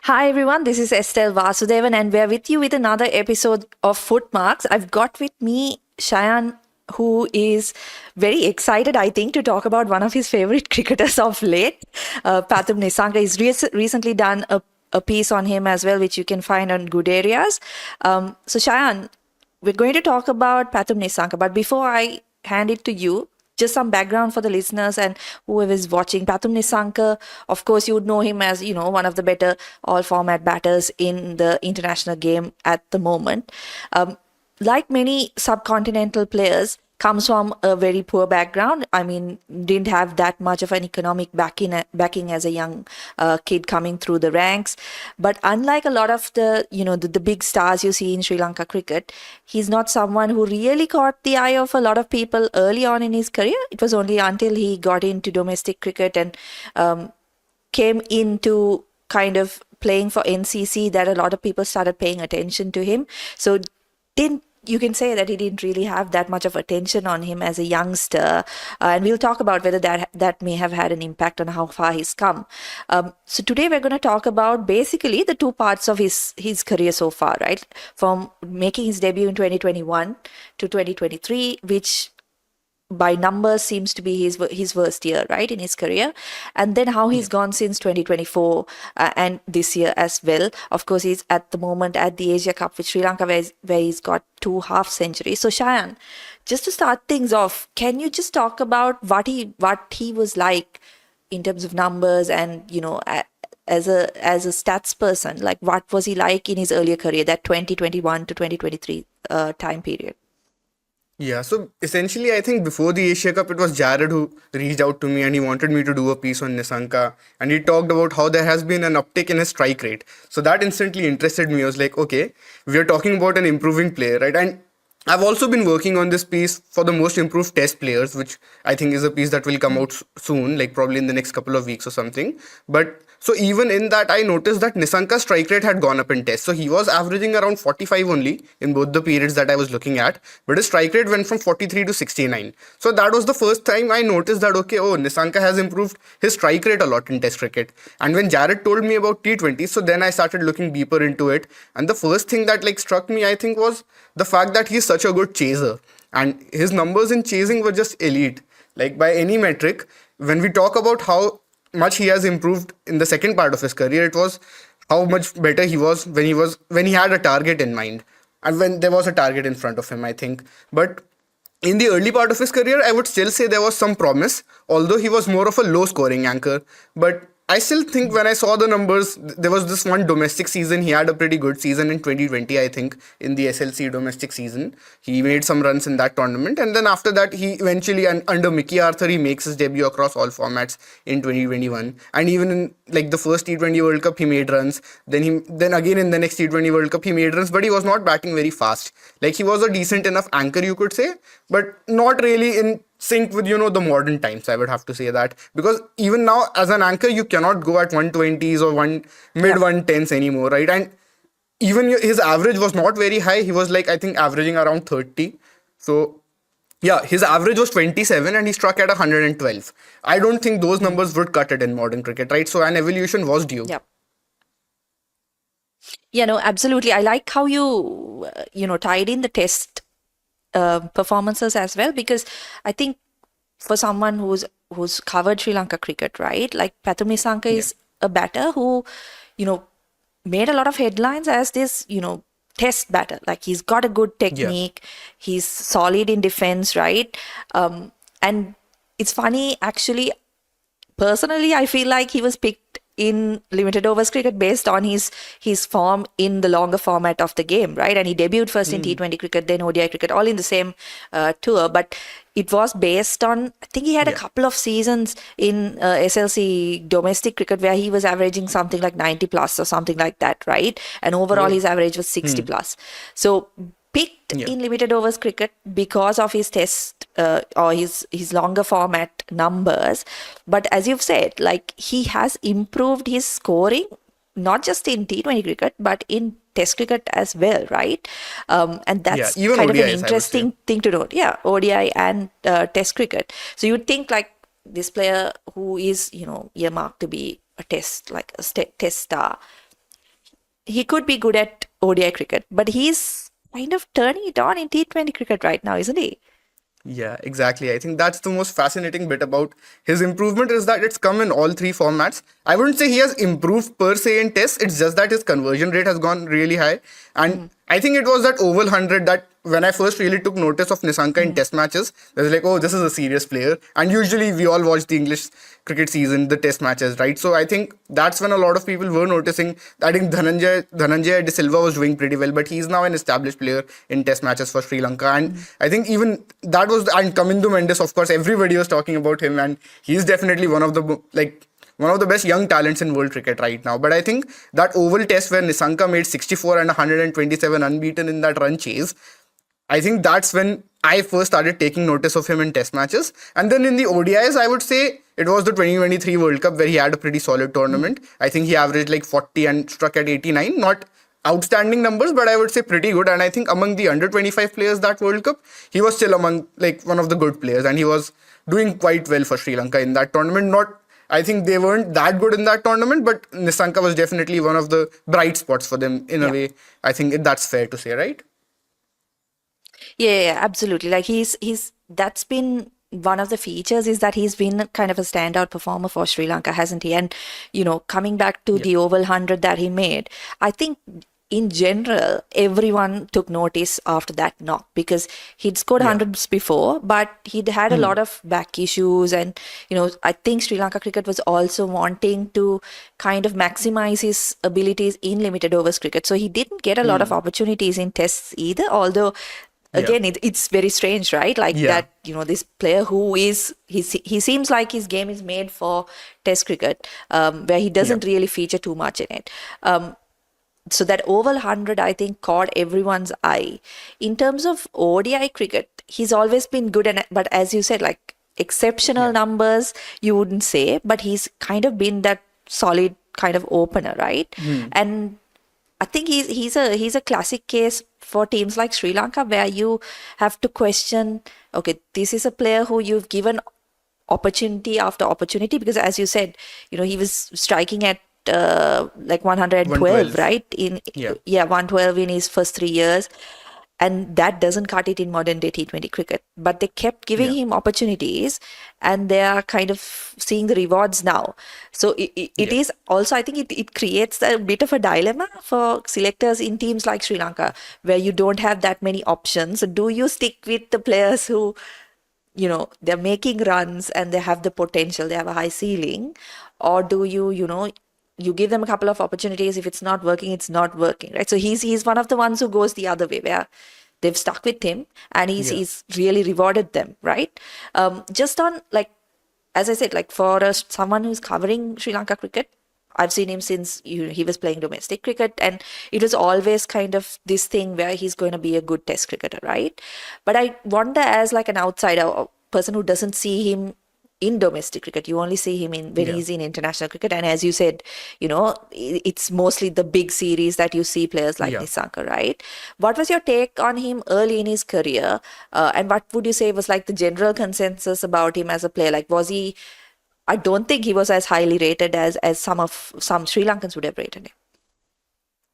Hi everyone, this is Estelle Vasudevan and we're with you with another episode of Footmarks. I've got with me Shayan, who is very excited, I think, to talk about one of his favorite cricketers of late, Pathum Nissanka. He's recently done a piece on him as well, which you can find on Good Areas. So Shayan, we're going to talk about Pathum Nissanka, but before I hand it to you, just some background for the listeners and whoever is watching. Pathum Nissanka, of course, you would know him as, one of the better all-format batters in the international game at the moment. Like many subcontinental players, comes from a very poor background. I mean, didn't have that much of an economic backing as a young kid coming through the ranks. But unlike a lot of the big stars you see in Sri Lanka cricket, he's not someone who really caught the eye of a lot of people early on in his career. It was only until he got into domestic cricket and came into kind of playing for NCC that a lot of people started paying attention to him. So didn't you can say that he didn't really have that much of attention on him as a youngster, and we'll talk about whether that may have had an impact on how far he's come. So today we're going to talk about basically the two parts of his career so far, right? From making his debut in 2021 to 2023, which by numbers seems to be his worst year, right, in his career, and then how he's gone since 2024 and this year as well. Of course, he's at the moment at the Asia Cup with Sri Lanka, where he's got 2 half centuries. So Shayan, just to start things off, can you just talk about what he was like in terms of numbers and as a stats person, like what was he like in his earlier career, that 2021 to 2023 time period? Yeah, so essentially, I think before the Asia Cup, it was Jared who reached out to me and he wanted me to do a piece on Nissanka. And he talked about how there has been an uptick in his strike rate. So that instantly interested me. I was like, okay, we are talking about an improving player, right? And I've also been working on this piece for the most improved test players, which I think is a piece that will come out soon, like probably in the next couple of weeks or something. But so even in that, I noticed that Nisanka's strike rate had gone up in tests. So he was averaging around 45 only in both the periods that I was looking at, but his strike rate went from 43 to 69. So that was the first time I noticed that, okay, oh, Nisanka has improved his strike rate a lot in test cricket. And when Jared told me about T20, so then I started looking deeper into it. And the first thing that like struck me, I think, was the fact that he's such a good chaser. And his numbers in chasing were just elite. Like by any metric, when we talk about how much he has improved in the second part of his career, it was how much better he was when he had a target in mind and when there was a target in front of him, I think. But in the early part of his career, I would still say there was some promise, although he was more of a low scoring anchor. But I still think when I saw the numbers, there was this one domestic season. He had a pretty good season in 2020, I think, in the SLC domestic season. He made some runs in that tournament. And then after that, he eventually, under Mickey Arthur, he makes his debut across all formats in 2021. And even in like the first T20 World Cup, he made runs. Then again in the next T20 World Cup, he made runs, but he was not batting very fast. Like he was a decent enough anchor, you could say, but not really in sync with the modern times. I would have to say that, because even now as an anchor you cannot go at 120s or mid 110s anymore, right? And even his average was not very high. He was like, I think, averaging around 30. So yeah, his average was 27 and he struck at 112. I don't think those numbers would cut it in modern cricket, right? So an evolution was due. Yeah. Yeah, no, absolutely. I like how you tied in the test performances as well, because I think for someone who's covered Sri Lanka cricket, right? Like Pathum Nissanka is a batter who, you know, made a lot of headlines as this, test batter. Like he's got a good Yeah. technique, he's solid in defense, right? And it's funny, actually, personally, I feel like he was picked in limited overs cricket based on his form in the longer format of the game, right? And he debuted first in T20 cricket, then ODI cricket, all in the same tour. But it was based on, I think he had a Yeah. couple of seasons in SLC domestic cricket where he was averaging something like 90 plus or something like that, right? And overall, his average was 60 plus. So picked Yeah. in limited overs cricket because of his test or his longer format numbers. But as you've said, like he has improved his scoring not just in T20 cricket but in test cricket as well, right? And Yeah, that's even kind of an ODIs, I would say. interesting thing to note. Yeah, ODI and test cricket. So you'd think like this player who is earmarked to be a test, like a test star, he could be good at ODI cricket, but he's kind of turning it on in T20 cricket right now, isn't he? Yeah, exactly. I think that's the most fascinating bit about his improvement is that it's come in all three formats. I wouldn't say he has improved per se in tests. It's just that his conversion rate has gone really high. And I think it was that Oval 100 that when I first really took notice of Nissanka in test matches, I was like, oh, this is a serious player. And usually we all watch the English cricket season, the test matches, right? So I think that's when a lot of people were noticing. I think Dhananjay De Silva was doing pretty well, but he's now an established player in test matches for Sri Lanka. And I think even that was, and Kamindu Mendes, of course, everybody was talking about him, and he's definitely one of the best young talents in world cricket right now. But I think that Oval test where Nissanka made 64 and 127 unbeaten in that run chase, I think that's when I first started taking notice of him in test matches. And then in the ODIs, I would say it was the 2023 World Cup where he had a pretty solid tournament. I think he averaged like 40 and struck at 89. Not outstanding numbers, but I would say pretty good. And I think among the under 25 players that World Cup, he was still among like one of the good players. And he was doing quite well for Sri Lanka in that tournament. I think they weren't that good in that tournament, but Nissanka was definitely one of the bright spots for them in a way. I think that's fair to say, right? Yeah, absolutely. Like that's been one of the features is that he's been kind of a standout performer for Sri Lanka, hasn't he? And, coming back to the Oval 100 that he made, I think in general, everyone took notice after that knock because he'd scored hundreds before, but he'd had a lot of back issues. And, I think Sri Lanka cricket was also wanting to kind of maximize his abilities in limited overs cricket. So he didn't get a lot of opportunities in tests either, although again, it's very strange, right? Like that, this player who he seems like his game is made for test cricket, where he doesn't really feature too much in it. So that Oval 100, I think, caught everyone's eye. In terms of ODI cricket, he's always been good, but as you said, like exceptional numbers, you wouldn't say, but he's kind of been that solid kind of opener, right? And I think he's a classic case for teams like Sri Lanka where you have to question, okay, this is a player who you've given opportunity after opportunity because as you said, he was striking at like 112, right? 112 in his first 3 years. And that doesn't cut it in modern day T20 cricket. But they kept giving him opportunities and they are kind of seeing the rewards now. So it is also, I think it creates a bit of a dilemma for selectors in teams like Sri Lanka, where you don't have that many options. Do you stick with the players who, they're making runs and they have the potential, they have a high ceiling? Or do you, you give them a couple of opportunities. If it's not working, it's not working, right? So he's one of the ones who goes the other way, where they've stuck with him and he's really rewarded them, right? Just on like, as I said, like for someone who's covering Sri Lanka cricket, I've seen him since he was playing domestic cricket, and it was always kind of this thing where he's going to be a good test cricketer, right? But I wonder, as like an outsider, a person who doesn't see him in domestic cricket, you only see him when he's in international cricket, and as you said, it's mostly the big series that you see players like Nissanka, right? What was your take on him early in his career, and what would you say was like the general consensus about him as a player? Like, was he? I don't think he was as highly rated as some Sri Lankans would have rated him.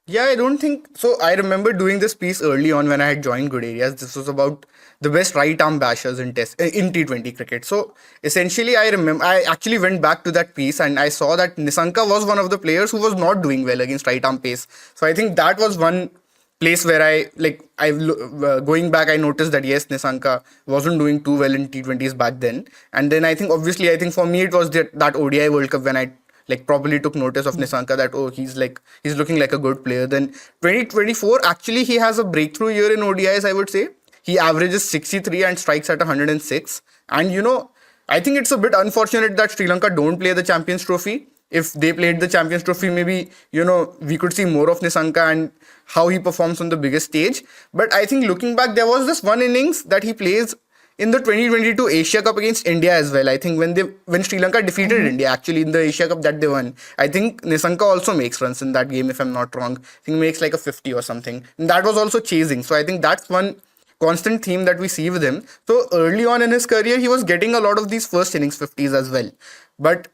Yeah, I don't think so. I remember doing this piece early on when I had joined Good Areas. This was about the best right arm bashers in T20 cricket. So essentially, I actually went back to that piece and I saw that Nissanka was one of the players who was not doing well against right arm pace. So I think that was one place where going back, I noticed that yes, Nissanka wasn't doing too well in T20s back then. And then I think for me it was that ODI World Cup when I properly took notice of Nissanka that he's looking like a good player. Then 2024, actually he has a breakthrough year in ODIs, I would say. He averages 63 and strikes at 106. And I think it's a bit unfortunate that Sri Lanka don't play the Champions Trophy. If they played the Champions Trophy, maybe, we could see more of Nissanka and how he performs on the biggest stage. But I think looking back, there was this one innings that he plays in the 2022 Asia Cup against India as well. I think when Sri Lanka defeated India, actually in the Asia Cup that they won, I think Nissanka also makes runs in that game, if I'm not wrong. I think he makes like a 50 or something. And that was also chasing. So I think that's one constant theme that we see with him. So early on in his career, he was getting a lot of these first innings 50s as well. But,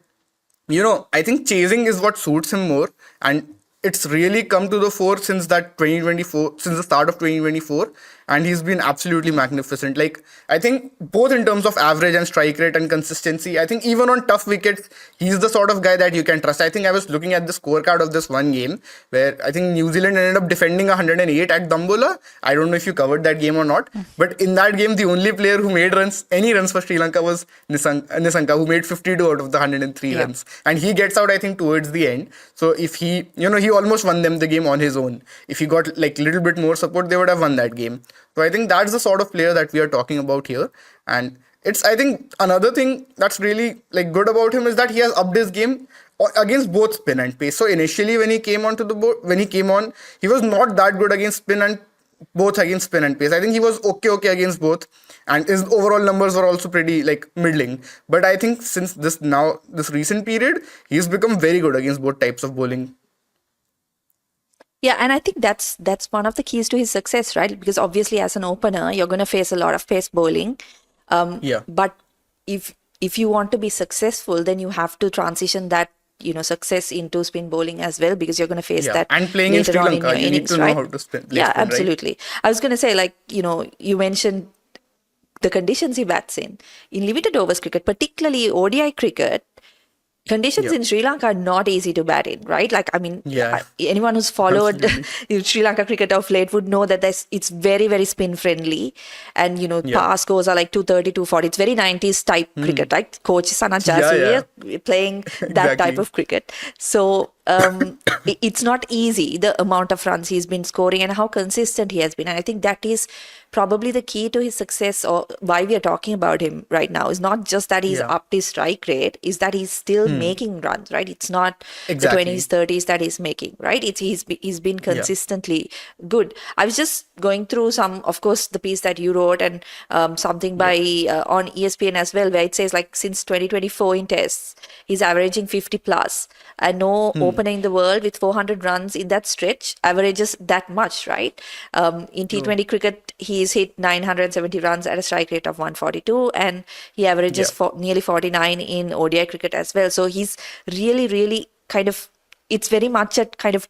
I think chasing is what suits him more. And it's really come to the fore since that 2024, since the start of 2024, and he's been absolutely magnificent. Like, I think both in terms of average and strike rate and consistency, I think even on tough wickets, he's the sort of guy that you can trust. I think I was looking at the scorecard of this one game where I think New Zealand ended up defending 108 at Dambola. I don't know if you covered that game or not, but in that game, the only player who made any runs for Sri Lanka was Nissanka, who made 52 out of the 103 runs. And he gets out, I think, towards the end. So if he almost won them the game on his own. If he got like a little bit more support, they would have won that game. So I think that's the sort of player that we are talking about here. And it's, I think, another thing that's really like good about him is that he has upped his game against both spin and pace. So initially when he came onto the board, he was not that good against spin and both against spin and pace. I think he was okay against both, and his overall numbers were also pretty like middling. But I think since this recent period, he's become very good against both types of bowling. Yeah, and I think that's one of the keys to his success, right? Because obviously, as an opener, you're going to face a lot of pace bowling. But if you want to be successful, then you have to transition that success into spin bowling as well, because you're going to face that and playing in Sri Lanka, you need to know how to spin. Yeah, absolutely. Right? I was going to say, like, you mentioned the conditions he bats in limited overs cricket, particularly ODI cricket. Conditions in Sri Lanka are not easy to bat in, right? Like, I mean, anyone who's followed Sri Lanka cricket of late would know that it's very, very spin friendly. And, power scores are like 230, 240. It's very 90s type cricket, right? Coach Sana Jasuria playing that type of cricket. So it's not easy, the amount of runs he's been scoring and how consistent he has been. And I think that is probably the key to his success, or why we are talking about him right now. Is not just that he's upped his strike rate, is that he's still making runs, right? It's not the 20s, 30s that he's making, right? He's been consistently good. I was just going through some, of course, the piece that you wrote and something by on ESPN as well, where it says like since 2024 in tests, he's averaging 50 plus, and no opener in the world with 400 runs in that stretch averages that much, right? In T20 cricket, he's hit 970 runs at a strike rate of 142, and he averages nearly 49 in ODI cricket as well. So he's really, really kind of, it's very much a kind of,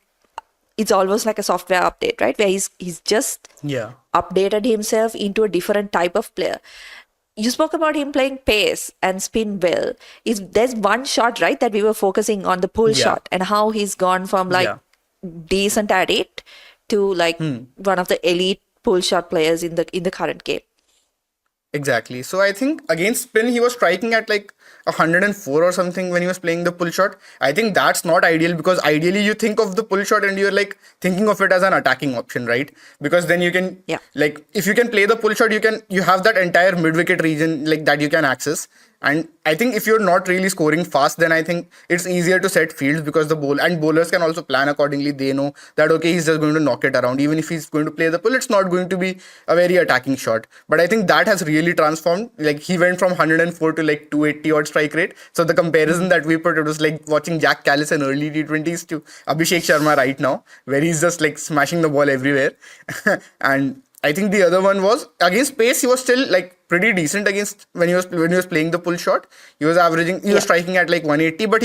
it's almost like a software update, right? Where he's just updated himself into a different type of player. You spoke about him playing pace and spin well. There's one shot, right, that we were focusing on, the pull shot, and how he's gone from like decent at it to like one of the elite pull shot players in the current game. Exactly. So I think against spin, he was striking at like 104 or something when he was playing the pull shot. I think that's not ideal, because ideally you think of the pull shot and you're like thinking of it as an attacking option, right? Because then you can like, if you can play the pull shot, you have that entire mid wicket region like that you can access. And I think if you're not really scoring fast, then I think it's easier to set fields, because bowlers can also plan accordingly. They know that, okay, he's just going to knock it around. Even if he's going to play the pull, it's not going to be a very attacking shot. But I think that has really transformed. Like, he went from 104 to like 280 odd strike rate. So the comparison that we put, it was like watching Jack Callis in early T20s to Abhishek Sharma right now, where he's just like smashing the ball everywhere. And I think the other one was against pace. He was still like pretty decent against when he was playing the pull shot. He was striking at like 180, but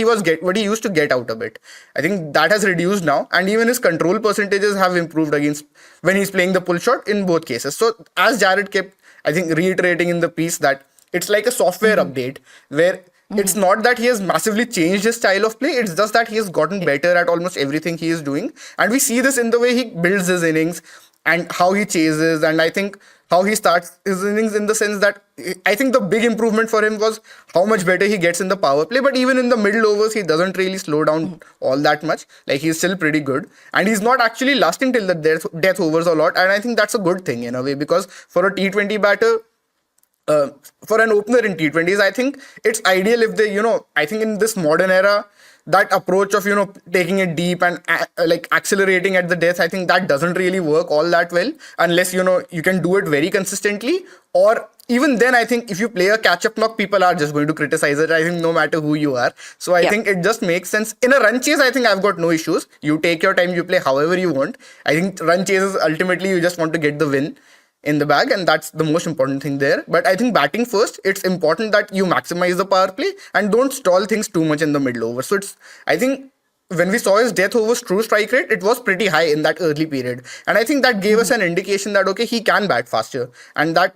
he used to get out a bit. I think that has reduced now, and even his control percentages have improved against when he's playing the pull shot in both cases. So as Jared kept, I think, reiterating in the piece, that it's like a software update where it's not that he has massively changed his style of play. It's just that he has gotten better at almost everything he is doing, and we see this in the way he builds his innings and how he chases, and I think how he starts his innings, in the sense that I think the big improvement for him was how much better he gets in the power play. But even in the middle overs, he doesn't really slow down all that much. Like, he's still pretty good, and he's not actually lasting till the death overs a lot. And I think that's a good thing in a way, because for a T20 batter, for an opener in T20s, I think it's ideal if they, I think in this modern era, that approach of, taking it deep and like accelerating at the death, I think that doesn't really work all that well, unless, you can do it very consistently. Or even then, I think if you play a catch-up knock, people are just going to criticize it, I think, no matter who you are. So I think it just makes sense. In a run chase, I think I've got no issues. You take your time, you play however you want. I think run chases, ultimately, you just want to get the win in the bag, and that's the most important thing there. But I think batting first, it's important that you maximize the power play and don't stall things too much in the middle over. So I think when we saw his death overs true strike rate, it was pretty high in that early period. And I think that gave us an indication that, okay, he can bat faster. And that,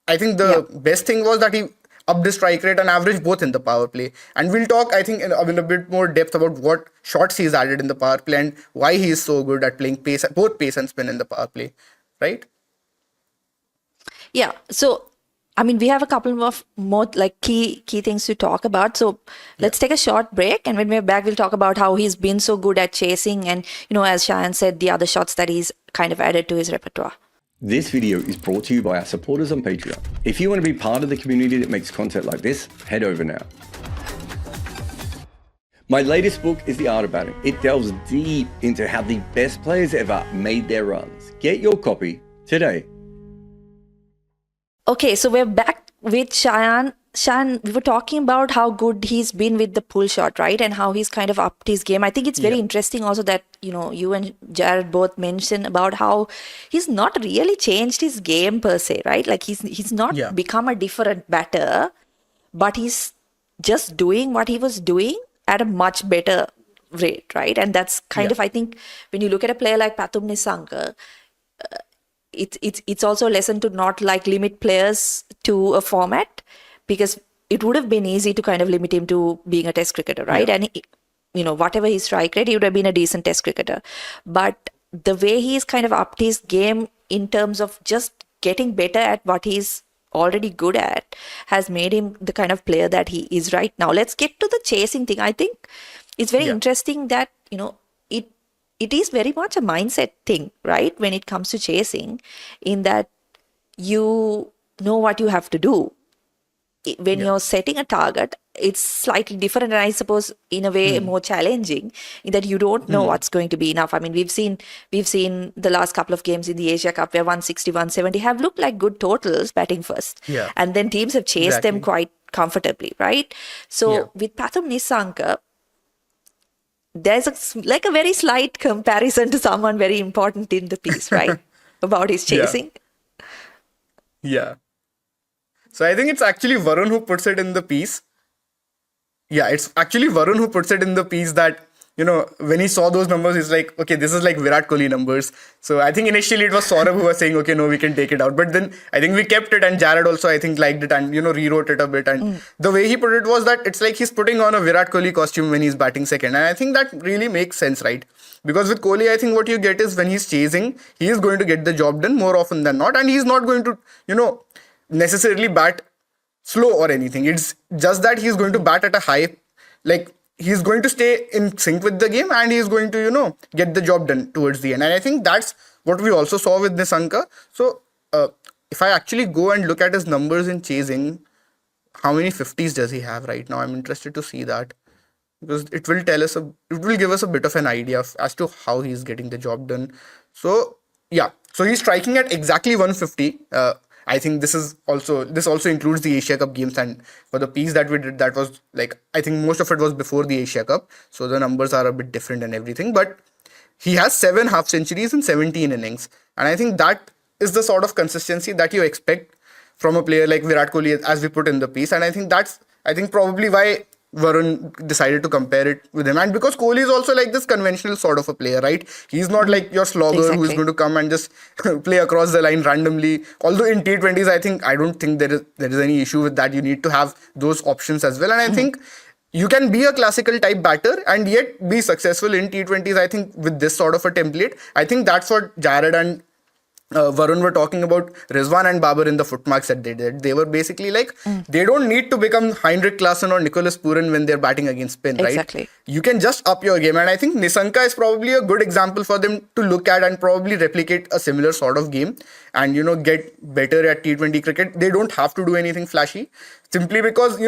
I think Yeah. the best thing was that he upped the strike rate and average both in the power play. And we'll talk, I think, in a bit more depth about what shots he's added in the power play and why he is so good at playing pace, both pace and spin in the power play, right? Yeah. So, I mean, we have a couple of more like key things to talk about. So let's take a short break, and when we're back, we'll talk about how he's been so good at chasing, and as Shayan said, the other shots that he's kind of added to his repertoire. This video is brought to you by our supporters on Patreon. If you want to be part of the community that makes content like this, head over now. My latest book is The Art of Batting. It delves deep into how the best players ever made their runs. Get your copy today. Okay, so we're back with Shayan. Shayan, we were talking about how good he's been with the pull shot, right? And how he's kind of upped his game. I think it's very interesting also that, you and Jared both mentioned about how he's not really changed his game per se, right? Like he's not become a different batter, but he's just doing what he was doing at a much better rate, right? And that's kind of, I think, when you look at a player like Pathum Nissanka, it's also a lesson to not like limit players to a format, because it would have been easy to kind of limit him to being a test cricketer, right? And whatever his strike rate, he would have been a decent test cricketer. But the way he's kind of upped his game in terms of just getting better at what he's already good at has made him the kind of player that he is right now. Let's get to the chasing thing. I think it's very interesting that, it is very much a mindset thing, right? When it comes to chasing, in that you know what you have to do. When you're setting a target, it's slightly different, and I suppose in a way more challenging, in that you don't know what's going to be enough. I mean, we've seen the last couple of games in the Asia Cup where 160, 170 have looked like good totals batting first. And then teams have chased them quite comfortably, right? So with Pathum Nissanka, there's a very slight comparison to someone very important in the piece, right? About his chasing. Yeah. So I think it's actually Varun who puts it in the piece. Yeah, it's actually Varun who puts it in the piece that, when he saw those numbers, he's like, okay, this is like Virat Kohli numbers. So I think initially it was Saurabh who was saying, okay, no, we can take it out. But then I think we kept it, and Jared also, I think, liked it and, rewrote it a bit. And the way he put it was that it's like he's putting on a Virat Kohli costume when he's batting second. And I think that really makes sense, right? Because with Kohli, I think what you get is when he's chasing, he is going to get the job done more often than not. And he's not going to, necessarily bat slow or anything. It's just that he's going to bat at a high, like, he's going to stay in sync with the game, and he's going to, get the job done towards the end. And I think that's what we also saw with Nissanka. So if I actually go and look at his numbers in chasing, how many 50s does he have right now? I'm interested to see that, because it will give us a bit of an idea as to how he's getting the job done. So so he's striking at exactly 150. I think this also includes the Asia Cup games, and for the piece that we did, that was like, I think most of it was before the Asia Cup, so the numbers are a bit different and everything. But he has 7 half centuries in 17 innings, and I think that is the sort of consistency that you expect from a player like Virat Kohli, as we put in the piece. And I think that's probably why Varun decided to compare it with him. And because Kohli is also like this conventional sort of a player, right? He's not like your slogger who's going to come and just play across the line randomly. Although in T20s, I don't think there is any issue with that. You need to have those options as well. And I think you can be a classical type batter and yet be successful in T20s, I think, with this sort of a template. I think that's what Jared and Varun were talking about Rizwan and Babar in the footmarks that they did. They were basically like, they don't need to become Heinrich Klaasen or Nicholas Puran when they're batting against spin, right? Exactly. You can just up your game. And I think Nissanka is probably a good example for them to look at and probably replicate a similar sort of game and, get better at T20 cricket. They don't have to do anything flashy, simply because,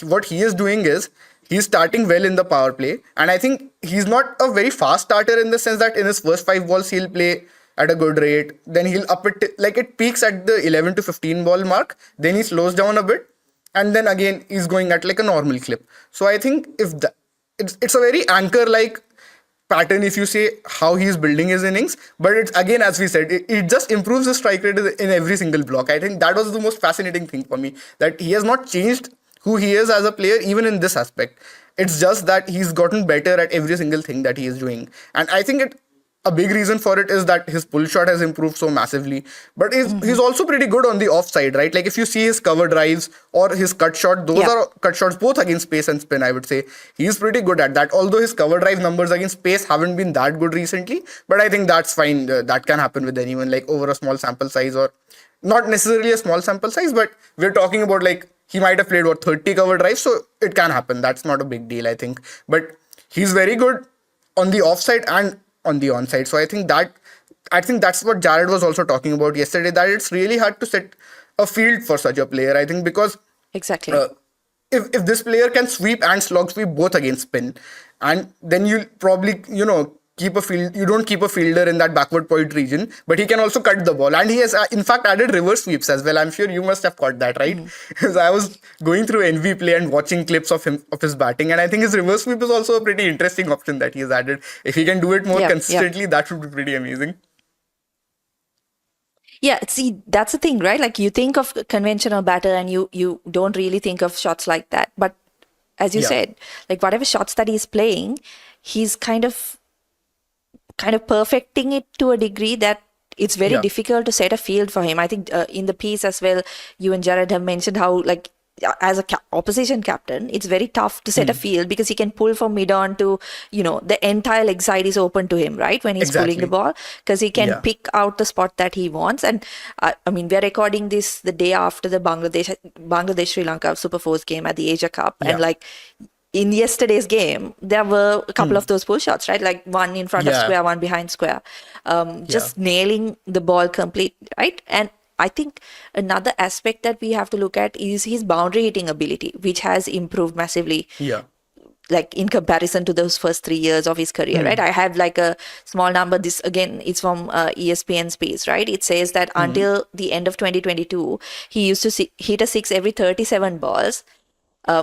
what he is doing is, he's starting well in the power play. And I think he's not a very fast starter in the sense that in his first 5 balls, he'll play at a good rate, then he'll up it, like it peaks at the 11 to 15 ball mark, then he slows down a bit, and then again he's going at like a normal clip. So I think it's a very anchor-like pattern if you say how he's building his innings, but it's, again, as we said, it just improves the strike rate in every single block. I think that was the most fascinating thing for me, that he has not changed who he is as a player, even in this aspect. It's just that he's gotten better at every single thing that he is doing. And I think a big reason for it is that his pull shot has improved so massively. But he's also pretty good on the offside, right? Like if you see his cover drives or his cut shot, those are cut shots both against pace and spin, I would say. He's pretty good at that. Although his cover drive numbers against pace haven't been that good recently. But I think that's fine. That can happen with anyone, like over a small sample size, or not necessarily a small sample size, but we're talking about like he might have played 30 cover drives, so it can happen. That's not a big deal, I think. But he's very good on the offside and on the onside. So I think that's what Jared was also talking about yesterday, that it's really hard to set a field for such a player. I think because Exactly. If this player can sweep and slog sweep both against spin, and then you probably you don't keep a fielder in that backward point region, but he can also cut the ball, and he has in fact added reverse sweeps as well. I'm sure you must have caught that, right? Because I was going through NV play and watching clips of his batting, and I think his reverse sweep is also a pretty interesting option that he has added. If he can do it more consistently, that would be pretty amazing. Yeah, see, that's the thing, right? Like you think of conventional batter and you don't really think of shots like that. But as you said, like whatever shots that he's playing, he's kind of perfecting it to a degree that it's very difficult to set a field for him. I think in the piece as well, you and Jared have mentioned how like as a opposition captain, it's very tough to set a field because he can pull from mid-on to, the entire leg side is open to him, right? When he's pulling the ball, because he can pick out the spot that he wants. And I mean, we're recording this the day after the Bangladesh-Sri Lanka Super Fours game at the Asia Cup. And like in yesterday's game, there were a couple of those pull shots, right? Like one in front of square, one behind square. Just nailing the ball complete, right? And I think another aspect that we have to look at is his boundary hitting ability, which has improved massively. Yeah. Like in comparison to those first 3 years of his career, right? I have like a small number. This again, it's from ESPN Space, right? It says that until the end of 2022, he used to hit a six every 37 balls.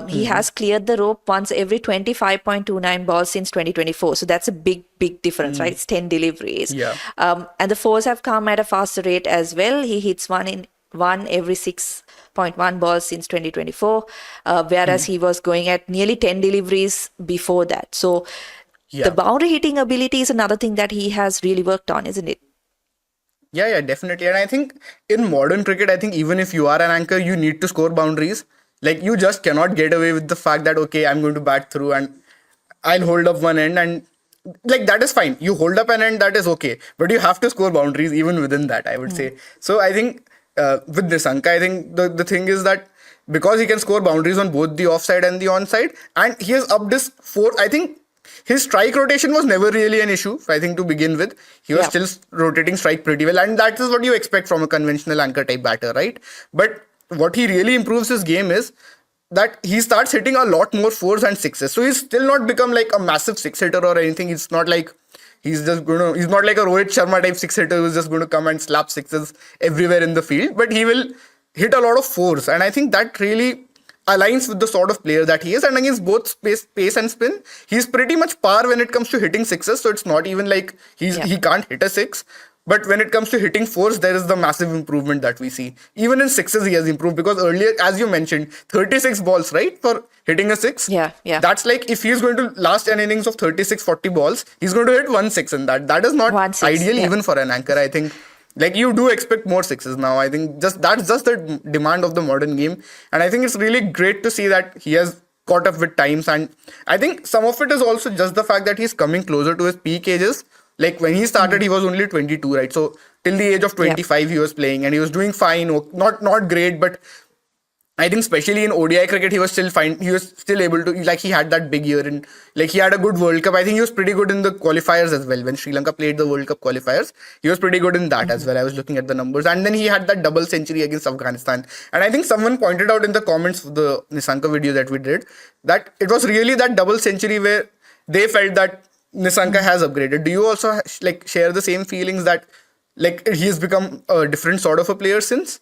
He has cleared the rope once every 25.29 balls since 2024. So that's a big difference, right? It's 10 deliveries. Yeah. And the fours have come at a faster rate as well. He hits one every 6.1 balls since 2024, whereas he was going at nearly 10 deliveries before that. So the boundary hitting ability is another thing that he has really worked on, isn't it? Yeah, definitely. And I think in modern cricket, I think even if you are an anchor, you need to score boundaries. Like you just cannot get away with the fact that, okay, I'm going to bat through and I'll hold up one end, and like that is fine. You hold up an end, that is okay. But you have to score boundaries even within that, I would say. So I think with Nissanka, I think the thing is that because he can score boundaries on both the offside and the onside, and he has upped his I think his strike rotation was never really an issue, I think, to begin with. He was still rotating strike pretty well, and that is what you expect from a conventional anchor type batter, right? But what he really improves his game is that he starts hitting a lot more fours and sixes. So he's still not become like a massive six hitter or anything. It's not like he's not like a Rohit Sharma type six hitter who's just going to come and slap sixes everywhere in the field, but he will hit a lot of fours. And I think that really aligns with the sort of player that he is. And against both pace and spin, he's pretty much par when it comes to hitting sixes. So it's not even like he can't hit a six. But when it comes to hitting fours, there is the massive improvement that we see. Even in sixes, he has improved, because earlier, as you mentioned, 36 balls, right, for hitting a six. Yeah. That's like if he's going to last an innings of 36, 40 balls, he's going to hit 1 6 in that. That is not ideal even for an anchor, I think. Like you do expect more sixes now. I think that's just the demand of the modern game. And I think it's really great to see that he has caught up with times. And I think some of it is also just the fact that he's coming closer to his peak ages. Like when he started, he was only 22, right? So till the age of 25, he was playing and he was doing fine. Not great, but I think especially in ODI cricket, he was still fine. He was still able to, like, he had that big year, and like he had a good World Cup. I think he was pretty good in the qualifiers as well. When Sri Lanka played the World Cup qualifiers, he was pretty good in that as well. I was looking at the numbers, and then he had that double century against Afghanistan. And I think someone pointed out in the comments of the Nissanka video that we did that it was really that double century where they felt that Nissanka has upgraded. Do you also like share the same feelings that like he's become a different sort of a player since?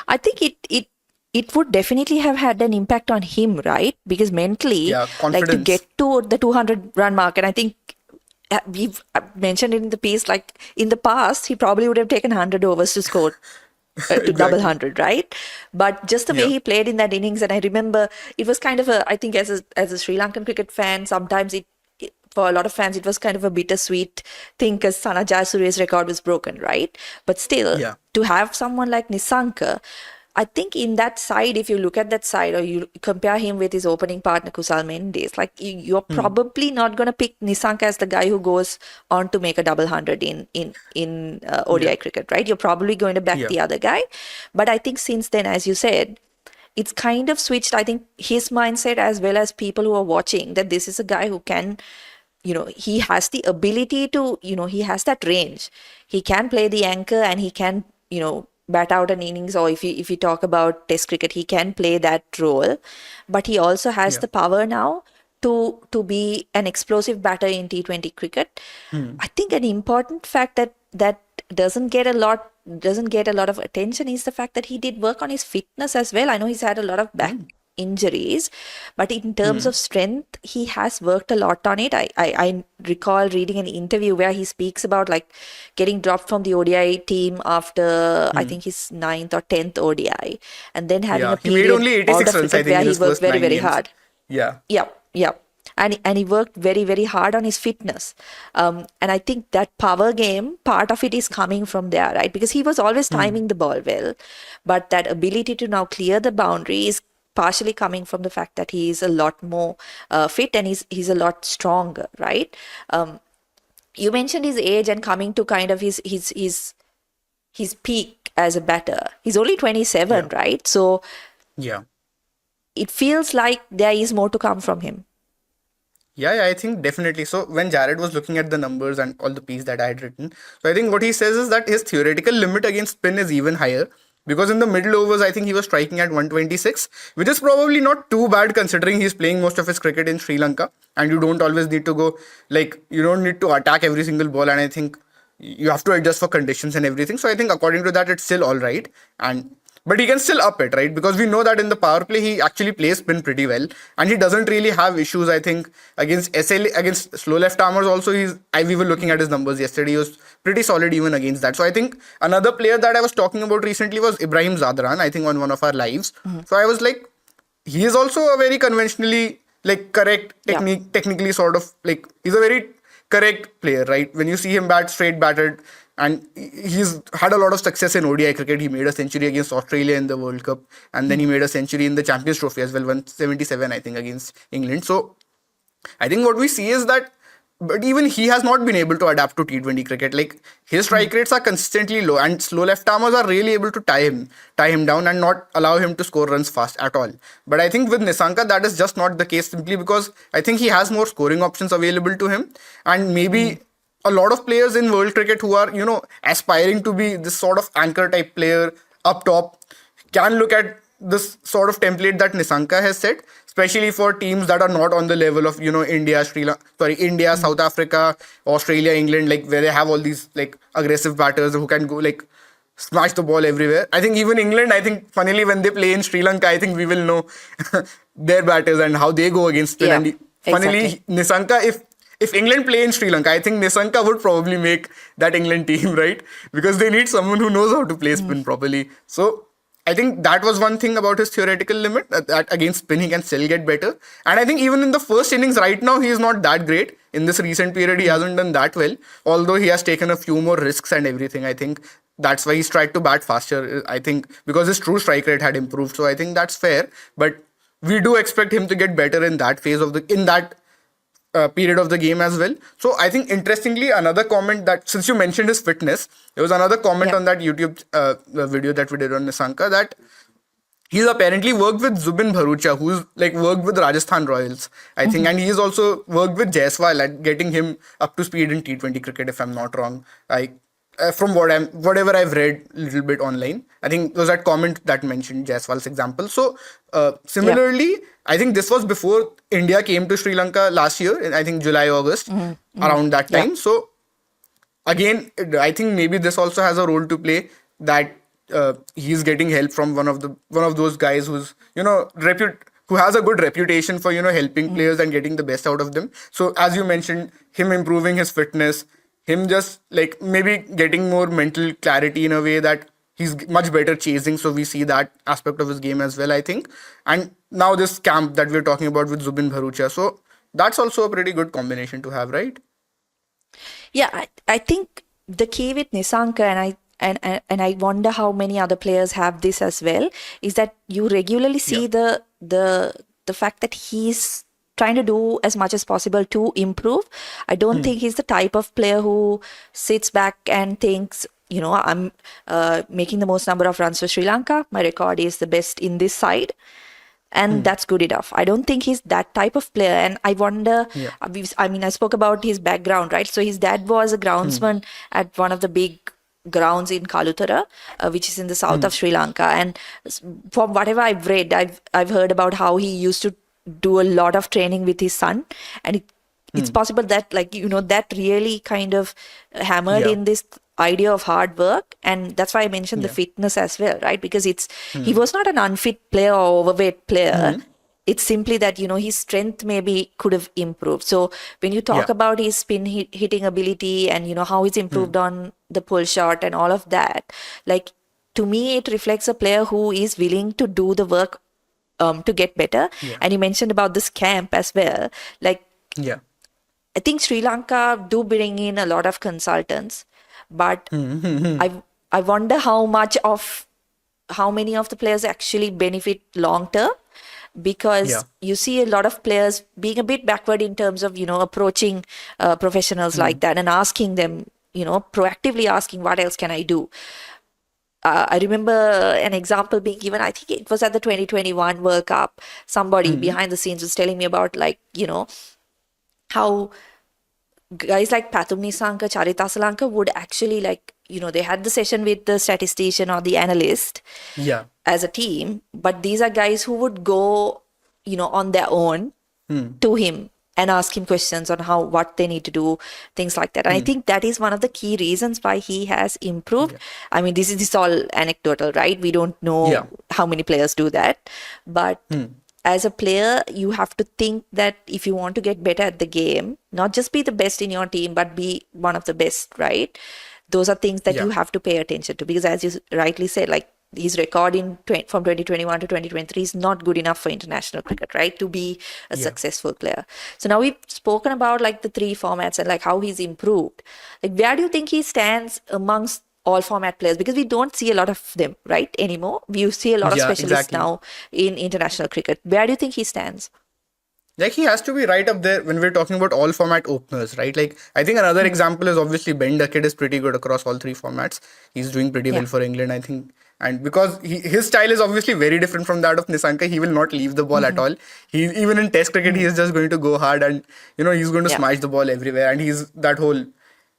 I think it would definitely have had an impact on him, right? Because mentally, like to get to the 200 run mark, and I think we've mentioned it in the piece, like in the past, he probably would have taken 100 overs to score to double Exactly. 100, right? But just the way Yeah. he played in that innings, and I remember it was kind of I think as a Sri Lankan cricket fan, sometimes for a lot of fans, it was kind of a bittersweet thing because Sana Jayasury's record was broken, right? But still, Yeah. to have someone like Nissanka, I think in that side, if you look at that side or you compare him with his opening partner Kusal Mendes, like you're probably not going to pick Nissanka as the guy who goes on to make a double hundred in Yeah. ODI cricket, right? You're probably going to back Yeah. the other guy. But I think since then, as you said, it's kind of switched. I think his mindset as well as people who are watching that this is a guy who can, he has the ability to, he has that range. He can play the anchor and he can, bat out an innings, or if you talk about test cricket, he can play that role. But he also has Yeah. the power now to be an explosive batter in T20 cricket. I think an important fact that doesn't get a lot of attention is the fact that he did work on his fitness as well. I know he's had a lot of back injuries, but in terms of strength, he has worked a lot on it. I recall reading an interview where he speaks about like getting dropped from the ODI team after I think his ninth or 10th ODI, and then having Yeah. a He made period only out 86 of runs, I cricket think, where in he his worked first very, nine very games. hard. Yeah. Yep, yep. And he worked very, very hard on his fitness. And I think that power game, part of it is coming from there, right? Because he was always timing the ball well. But that ability to now clear the boundary is partially coming from the fact that he is a lot more fit and he's a lot stronger, right? You mentioned his age and coming to kind of his peak as a batter. He's only 27, Yeah. right? So Yeah. it feels like there is more to come from him. Yeah, I think definitely. So when Jared was looking at the numbers and all the piece that I had written, so I think what he says is that his theoretical limit against spin is even higher because in the middle overs, I think he was striking at 126, which is probably not too bad considering he's playing most of his cricket in Sri Lanka and you don't always need to go like you don't need to attack every single ball, and I think you have to adjust for conditions and everything. So I think according to that, it's still all right. And but he can still up it, right? Because we know that in the power play, he actually plays spin pretty well. And he doesn't really have issues, I think, against SL, against slow left armers also. We were looking at his numbers yesterday. He was pretty solid even against that. So I think another player that I was talking about recently was Ibrahim Zadran, I think on one of our lives. So I was like, he is also a very conventionally like correct Yeah. technically sort of like he's a very correct player, right? When you see him bat straight batted, and he's had a lot of success in ODI cricket. He made a century against Australia in the World Cup, and then he made a century in the Champions Trophy as well, 177 I think against England. So I think what we see is that, but even he has not been able to adapt to T20 cricket. Like his strike rates are consistently low, and slow left armers are really able to tie him down, and not allow him to score runs fast at all. But I think with Nissanka, that is just not the case simply because I think he has more scoring options available to him, and maybe a lot of players in world cricket who are aspiring to be this sort of anchor type player up top can look at this sort of template that Nissanka has set, especially for teams that are not on the level of India, South Africa, Australia, England, like where they have all these like aggressive batters who can go like smash the ball everywhere. I think even England, I think funnily when they play in Sri Lanka, I think we will know their batters and how they go against spin. Yeah, And funnily, exactly. Nissanka, if England play in Sri Lanka, I think Nissanka would probably make that England team, right? Because they need someone who knows how to play spin properly. So I think that was one thing about his theoretical limit, that against spin he can still get better. And I think even in the first innings right now, he is not that great. In this recent period, he hasn't done that well. Although he has taken a few more risks and everything, I think that's why he's tried to bat faster. I think because his true strike rate had improved. So I think that's fair. But we do expect him to get better in that phase of in that period of the game as well. So I think interestingly, another comment that since you mentioned his fitness, there was another comment Yeah. on that YouTube video that we did on Nissanka that he's apparently worked with Zubin Bharucha, who's like worked with Rajasthan Royals, I think, and he's also worked with Jaiswal at getting him up to speed in T20 cricket, if I'm not wrong. Like from whatever I've read a little bit online, I think there was that comment that mentioned Jaiswal's example. So similarly, I think this was before India came to Sri Lanka last year, in I think July, August, around that Yeah. time. So again, I think maybe this also has a role to play that he's getting help from one of those guys who's who has a good reputation for helping players and getting the best out of them. So as you mentioned, him improving his fitness, him just like maybe getting more mental clarity in a way that he's much better chasing, so we see that aspect of his game as well, I think. And now this camp that we're talking about with Zubin Bharucha, so that's also a pretty good combination to have, right? Yeah, I think the key with Nissanka, and I wonder how many other players have this as well, is that you regularly see the fact that he's trying to do as much as possible to improve. I don't think he's the type of player who sits back and thinks, I'm making the most number of runs for Sri Lanka. My record is the best in this side. And that's good enough. I don't think he's that type of player. And I wonder, I spoke about his background, right? So his dad was a groundsman at one of the big grounds in Kalutara, which is in the south of Sri Lanka. And from whatever I've read, I've heard about how he used to do a lot of training with his son. And it's possible that, that really kind of hammered in this idea of hard work, and that's why I mentioned the fitness as well, right? Because he was not an unfit player or overweight player. It's simply that his strength maybe could have improved. So when you talk about his spin hitting ability and how he's improved on the pull shot and all of that, like, to me it reflects a player who is willing to do the work to get better. And you mentioned about this camp as well, like, I think Sri Lanka do bring in a lot of consultants, but I wonder how many of the players actually benefit long term, because you see a lot of players being a bit backward in terms of approaching professionals like that and asking them, proactively asking, what else can I do? I remember an example being given, I think it was at the 2021 World Cup. Somebody behind the scenes was telling me about, like, how guys like Pathum Nissanka, Charita Salanka would actually, like, they had the session with the statistician or the analyst as a team, but these are guys who would go, on their own to him and ask him questions on what they need to do, things like that. And I think that is one of the key reasons why he has improved. I mean, this is all anecdotal, right? We don't know how many players do that, but as a player, you have to think that if you want to get better at the game, not just be the best in your team, but be one of the best, right? Those are things that you have to pay attention to, because as you rightly said, like, his record from 2021 to 2023 is not good enough for international cricket, right? To be a successful player. So now we've spoken about, like, the three formats and, like, how he's improved. Like, where do you think he stands amongst all format players? Because we don't see a lot of them, right, anymore. We see a lot of specialists now in international cricket. Where do you think he stands? Like, he has to be right up there when we're talking about all format openers, right? Like, I think another example is obviously Ben Duckett is pretty good across all three formats. He's doing pretty well for England, I think. And because his style is obviously very different from that of Nissanka, he will not leave the ball at all. Even in Test cricket, he is just going to go hard, and he's going to smash the ball everywhere. And he's that whole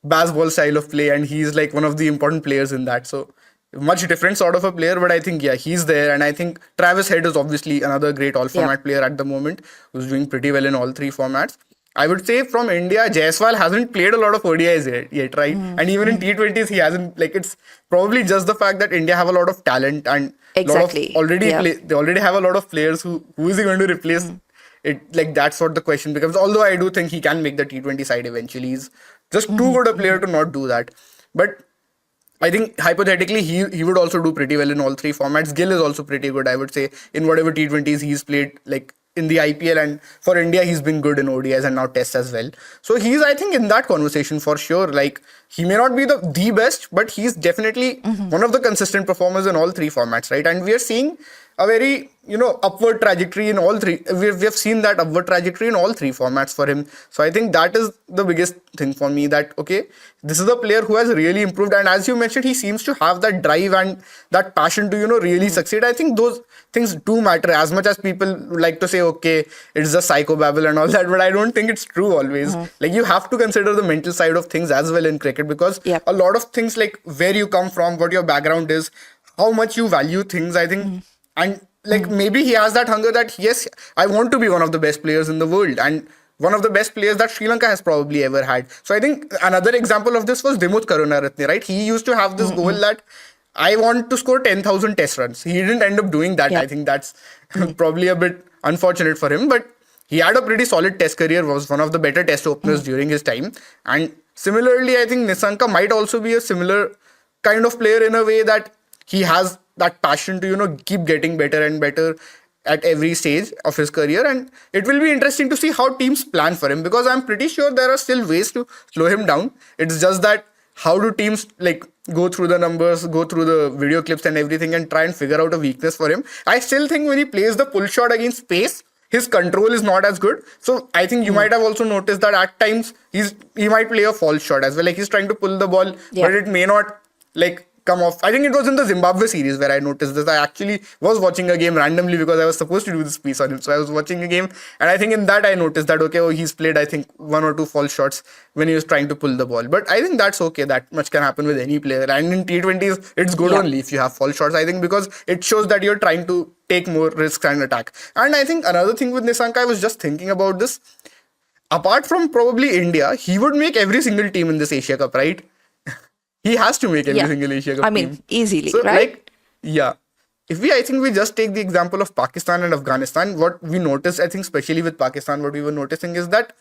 baseball style of play, and he's like one of the important players in that. So much different sort of a player, but I think he's there. And I think Travis Head is obviously another great all format player at the moment, who's doing pretty well in all three formats. I would say from India, Jaiswal hasn't played a lot of ODIs yet, right? And even in T20s, he hasn't. Like, it's probably just the fact that India have a lot of talent and they already have a lot of players who is he going to replace it? Like, that's what the question becomes. Although I do think he can make the T20 side eventually. He's just too good a player to not do that. But I think hypothetically, he would also do pretty well in all three formats. Gill is also pretty good, I would say, in whatever T20s he's played, like in the IPL, and for India, he's been good in ODIs and now Tests as well. So he's, I think, in that conversation for sure. Like, he may not be the best, but he's definitely one of the consistent performers in all three formats, right? And we are seeing a very, upward trajectory in all three. We have seen that upward trajectory in all three formats for him. So I think that is the biggest thing for me, that, okay, this is a player who has really improved. And as you mentioned, he seems to have that drive and that passion to, really succeed. I think those things do matter, as much as people like to say, okay, it's just psychobabble and all that. But I don't think it's true always. Like, you have to consider the mental side of things as well in cricket, because a lot of things, like where you come from, what your background is, how much you value things, I think. And like, maybe he has that hunger that, yes, I want to be one of the best players in the world, and one of the best players that Sri Lanka has probably ever had. So I think another example of this was Dimuth Karunaratne, right? He used to have this goal that I want to score 10,000 test runs. He didn't end up doing that. I think that's probably a bit unfortunate for him, but he had a pretty solid test career, was one of the better test openers during his time. And similarly, I think Nissanka might also be a similar kind of player in a way that he has that passion to, keep getting better and better at every stage of his career. And it will be interesting to see how teams plan for him, because I'm pretty sure there are still ways to slow him down. It's just that how do teams like go through the numbers, go through the video clips and everything and try and figure out a weakness for him. I still think when he plays the pull shot against pace, his control is not as good. So I think you might have also noticed that at times he might play a false shot as well. Like he's trying to pull the ball, but it may not like come off. I think it was in the Zimbabwe series where I noticed this. I actually was watching a game randomly because I was supposed to do this piece on him. So I was watching a game, and I think in that I noticed that, okay, he's played, I think, 1 or 2 false shots when he was trying to pull the ball. But I think that's okay. That much can happen with any player. And in T20s, it's good only if you have false shots, I think, because it shows that you're trying to take more risks and attack. And I think another thing with Nissanka, I was just thinking about this. Apart from probably India, he would make every single team in this Asia Cup, right? He has to make every single Asia Cup team. Easily, So, right? I think we just take the example of Pakistan and Afghanistan, what we noticed, I think, especially with Pakistan, what we were noticing is that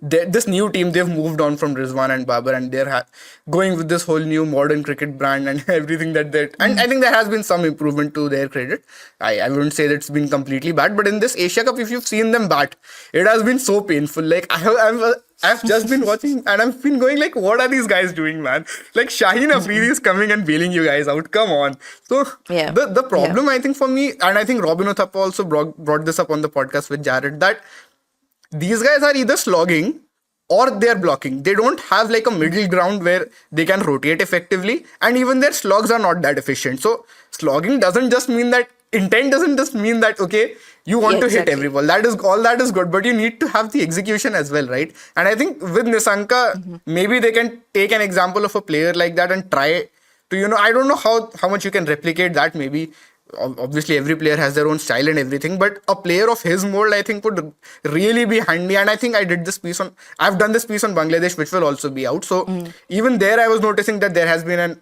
this new team, they've moved on from Rizwan and Babar, and they're going with this whole new modern cricket brand and everything and I think there has been some improvement to their credit. I wouldn't say that it's been completely bad, but in this Asia Cup, if you've seen them bat, it has been so painful. Like I've just been watching and I've been going like, what are these guys doing, man? Like Shaheen Afridi is coming and bailing you guys out. Come on. So the problem, I think, for me, and I think Robin Uthappa also brought this up on the podcast with Jared, that these guys are either slogging or they're blocking. They don't have like a middle ground where they can rotate effectively, and even their slogs are not that efficient. So slogging doesn't just mean that, intent doesn't just mean that, okay, you want to hit every ball. That is good, but you need to have the execution as well, right? And I think with Nissanka, maybe they can take an example of a player like that and try to, I don't know how much you can replicate that. Maybe obviously every player has their own style and everything, but a player of his mold, I think, would really be handy. And I think I've done this piece on Bangladesh, which will also be out. So even there, I was noticing that there has been an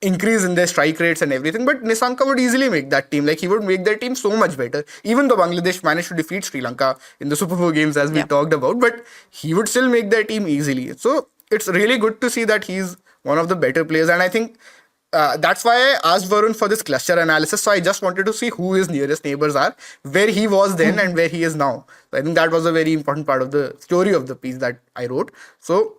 increase in their strike rates and everything, but Nissanka would easily make that team. Like he would make their team so much better. Even though Bangladesh managed to defeat Sri Lanka in the Super 4 games, as we talked about, but he would still make their team easily. So it's really good to see that he's one of the better players. And I think that's why I asked Varun for this cluster analysis. So I just wanted to see who his nearest neighbors are, where he was then and where he is now. So I think that was a very important part of the story of the piece that I wrote. So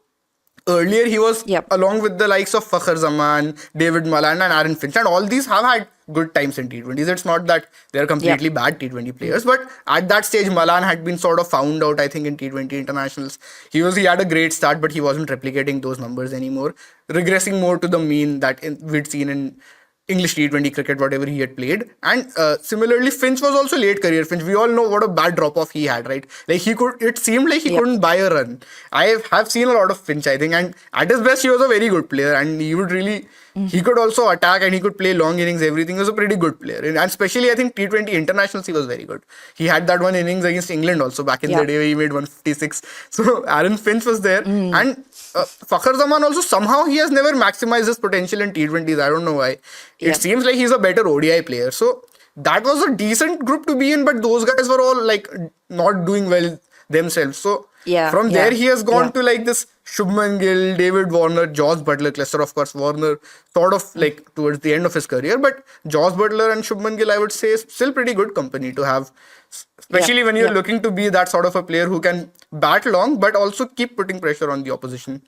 earlier he was along with the likes of Fakhar Zaman, David Malan and Aaron Finch, and all these have had good times in T20s. It's not that they're completely bad T20 players, but at that stage Malan had been sort of found out, I think, in T20 internationals. He had a great start, but he wasn't replicating those numbers anymore, regressing more to the mean that we'd seen in English T20 cricket, whatever he had played. And similarly, Finch was also late career Finch. We all know what a bad drop-off he had, right? Like it seemed like he couldn't buy a run. I have seen a lot of Finch, I think, and at his best, he was a very good player, and he could also attack and he could play long innings, everything. He was a pretty good player. And especially, I think, T20 internationals, he was very good. He had that one innings against England also back in the day where he made 156. So Aaron Finch was there. And Fakhar Zaman also, somehow he has never maximized his potential in T20s. I don't know why. It seems like he's a better ODI player. So that was a decent group to be in, but those guys were all like not doing well themselves. So from there, he has gone to like this Shubman Gill, David Warner, Josh Butler cluster. Of course, Warner sort of like towards the end of his career, but Josh Butler and Shubman Gill, I would say, is still pretty good company to have, especially when you're looking to be that sort of a player who can bat long, but also keep putting pressure on the opposition.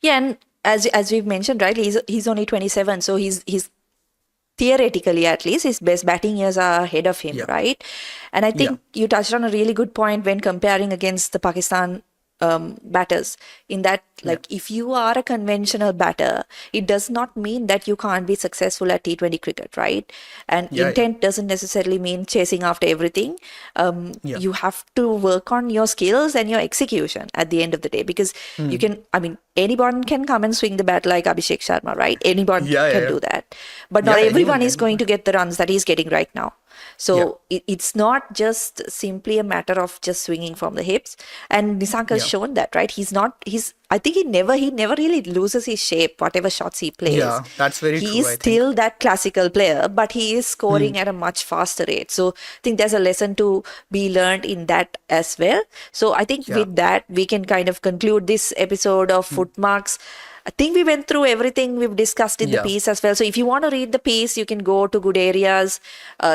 Yeah, and as we've mentioned, right, he's only 27, so he's theoretically, at least, his best batting years are ahead of him, right? And I think you touched on a really good point when comparing against the Pakistan batters, in that, like, if you are a conventional batter, it does not mean that you can't be successful at T20 cricket, right? And intent doesn't necessarily mean chasing after everything. You have to work on your skills and your execution at the end of the day, because you can, anyone can come and swing the bat like Abhishek Sharma, right? Anyone can do that. But not everyone is going to get the runs that he's getting right now. So it's not just simply a matter of just swinging from the hips. And Nissanka has shown that, right? I think he never really loses his shape, whatever shots he plays. Yeah, that's very true. He is still that classical player, but he is scoring at a much faster rate. So I think there's a lesson to be learned in that as well. So I think with that, we can kind of conclude this episode of Footmarks. I think we went through everything we've discussed in the Yeah. piece as well. So if you want to read the piece, you can go to Good Areas.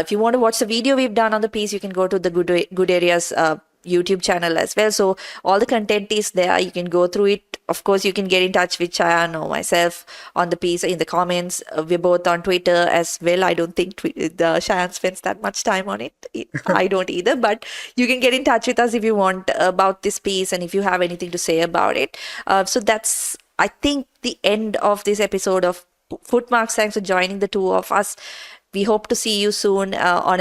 If you want to watch the video we've done on the piece, you can go to the Good Areas YouTube channel as well. So all the content is there. You can go through it. Of course, you can get in touch with Shayan or myself on the piece in the comments. We're both on Twitter as well. I don't think the Shayan spends that much time on it. I don't either. But you can get in touch with us if you want about this piece and if you have anything to say about it. So that's, I think, the end of this episode of Footmarks. Thanks for joining the two of us. We hope to see you soon on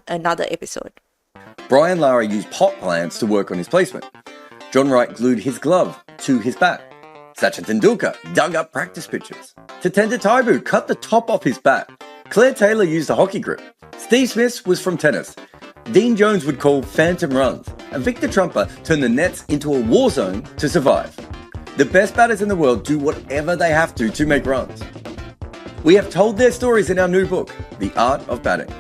another episode. Brian Lara used pot plants to work on his placement. John Wright glued his glove to his bat. Sachin Tendulkar dug up practice pitches. Tatenda Taibu cut the top off his bat. Claire Taylor used a hockey grip. Steve Smith was from tennis. Dean Jones would call phantom runs. And Victor Trumper turned the nets into a war zone to survive. The best batters in the world do whatever they have to make runs. We have told their stories in our new book, The Art of Batting.